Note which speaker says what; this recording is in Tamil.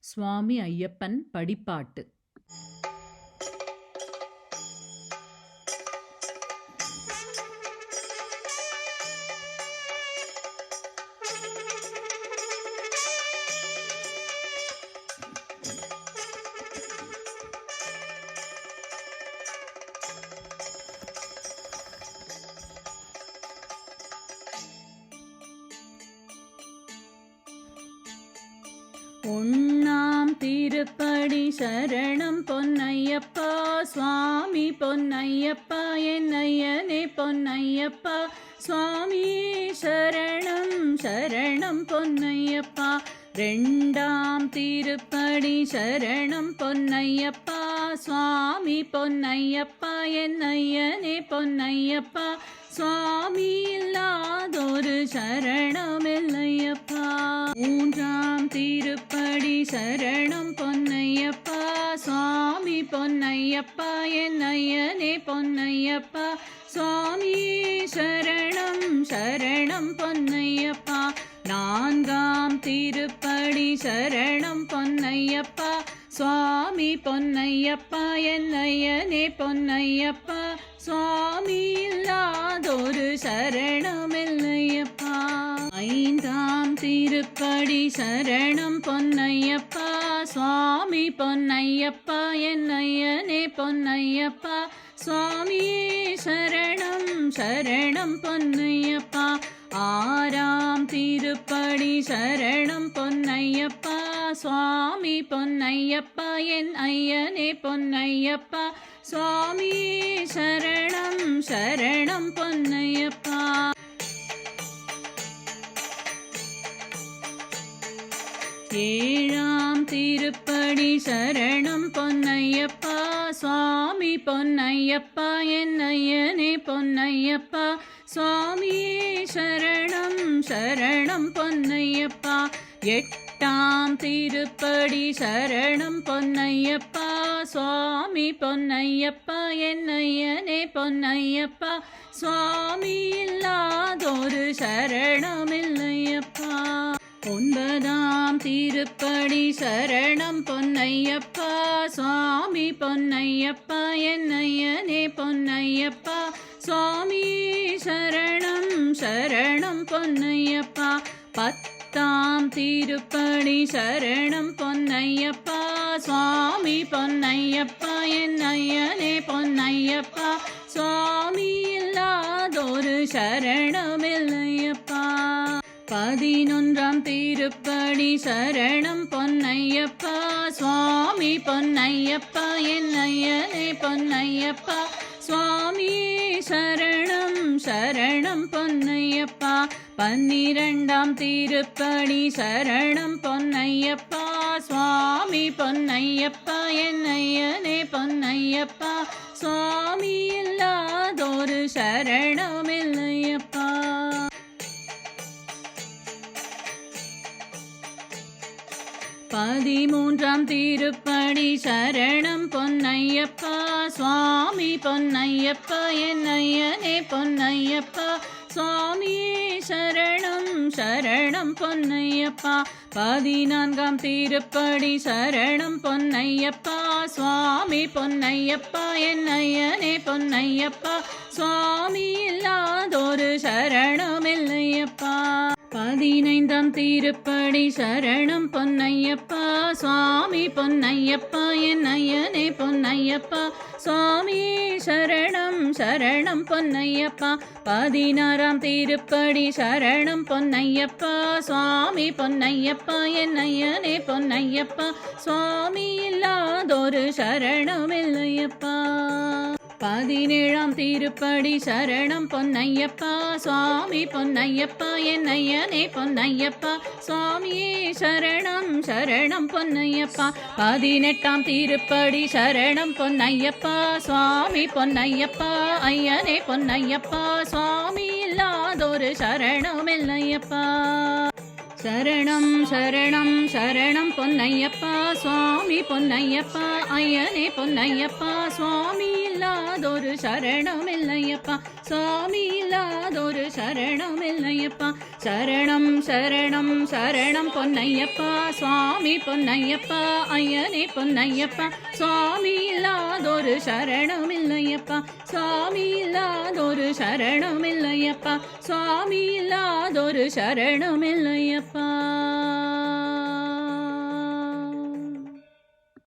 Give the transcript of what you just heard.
Speaker 1: சுவாமி ஐயப்பன் படிப்பாட்டு. உண்ணாம் திருப்படி சரணம் பொன்னையப்பா, சுவாமி பொன்னையப்பா, என் ஐயனே பொன்னையப்பா, சுவாமி சரணம் சரணம் பொன்னையப்பா. ரெண்டாம் திருப்படி சரணம் பொன்னையப்பா, சுவாமி பொன்னையப்பா, என் ஐயனே பொன்னையப்பா, சுவாமி இல்லாதொரு சரணமில்லையப்பா. மூன்றாம் திருப்படி சரணம் பொன்னையப்பா, சுவாமி பொன்னையப்பா, என் ஐயனே பொன்னையப்பா, சுவாமி சரணம் சரணம் பொன்னையப்பா. நான்காம் திருப்படி சரணம் பொன்னையப்பா, சுவாமி பொன்னையப்பா, என் ஐயனே பொன்னையப்பா, சுவாமி இல்லாதொரு சரணமில்லையப்பா. ஐந்தாம் திருப்படி சரணம் பொன்னையப்பா, சுவாமி பொன்னையப்பா, என் ஐயனே பொன்னையப்பா, சுவாமி சரணம் சரணம் பொன்னையப்பா. ஆறாம் திருப்படி சரணம் பொன்னையப்பா, சுவாமி பொன்னையப்பா, என் ஐயனே பொன்னையப்பா, சுவாமி சரணம் சரணம் பொன்னையப்பா. ஏழாம் திருப்படி சரணம் பொன்னையப்பா, சுவாமி பொன்னையப்பா, என் ஐயனே பொன்னையப்பா, சுவாமி சரணம் சரணம் பொன்னையப்பா. எட்டாம் திருப்படி சரணம் பொன்னையப்பா, சுவாமி பொன்னையப்பா, என் ஐயனே பொன்னையப்பா, சுவாமி இல்லாதொரு சரணமில்லையப்பா. ஒன்பதாம் திருப்படி சரணம் பொன்னையப்பா, சுவாமி பொன்னையப்பா, என் ஐயனே பொன்னையப்பா, சுவாமி சரணம் சரணம் பொன்னையப்பா. பத்தாம் திருப்படி சரணம் பொன்னையப்பா, சுவாமி பொன்னையப்பா, என் ஐயனே பொன்னையப்பா, சுவாமி இல்லாதொரு சரணமில்லையப்பா. பதினொன்றாம் திருப்படி சரணம் பொன்னையப்பா, சுவாமி பொன்னையப்பா, என் ஐயனே பொன்னையப்பா, சுவாமி சரணம் சரணம் பொன்னையப்பா. பன்னிரண்டாம் திருப்படி சரணம் பொன்னையப்பா, சுவாமி பொன்னையப்பா, என் ஐயனே பொன்னையப்பா, சுவாமி இல்லாதொரு சரணமில்லையப்பா. பதிமூன்றாம் திருப்படி சரணம் பொன்னையப்பா, சுவாமி பொன்னையப்பா, என் ஐயனே பொன்னையப்பா, சுவாமி சரணம் சரணம் பொன்னையப்பா. பதினான்காம் திருப்படி சரணம் பொன்னையப்பா, சுவாமி பொன்னையப்பா, என் ஐயனே பொன்னையப்பா, சுவாமி இல்லாதொரு சரணமில்லையப்பா. பதினைந்தாம் திருப்படி சரணம் பொன்னையப்பா, சுவாமி பொன்னையப்பா, என் ஐயனே பொன்னையப்பா, சுவாமி சரணம் சரணம் பொன்னையப்பா. பதினாறாம் திருப்படி சரணம் பொன்னையப்பா, சுவாமி பொன்னையப்பா, என் ஐயனே பொன்னையப்பா, சுவாமி இல்லாதொரு சரணமில்லையப்பா. பதினேழாம் திருப்படி சரணம் பொன்னையப்பா, சுவாமி பொன்னையப்பா, என் ஐயனே பொன்னையப்பா, சுவாமியே சரணம் சரணம் பொன்னையப்பா. பதினெட்டாம் திருப்படி சரணம் பொன்னையப்பா, சுவாமி பொன்னையப்பா, ஐயனே பொன்னையப்பா, சுவாமி இல்லாதொரு சரணமில்லையப்பா. சரணம் சரணம் சரணம் பொன்னையப்பா சுவாமி பொன்னையப்பா ஐயனே பொன்னையப்பா சுவாமி இல்லாதொரு சரணம் இல்லையப்பா சுவாமி இல்லாதொரு சரணம் இல்லையப்பா சரணம் சரணம் சரணம் பொன்னையப்பா சுவாமி பொன்னையப்பா ஐயனே பொன்னையப்பா சுவாமி இல்லாதொரு சரணம் இல்லையப்பா சுவாமி இல்லாதொரு சரணம் இல்லையப்பா சுவாமி இல்லாதொரு சரணம் இல்லையப்பா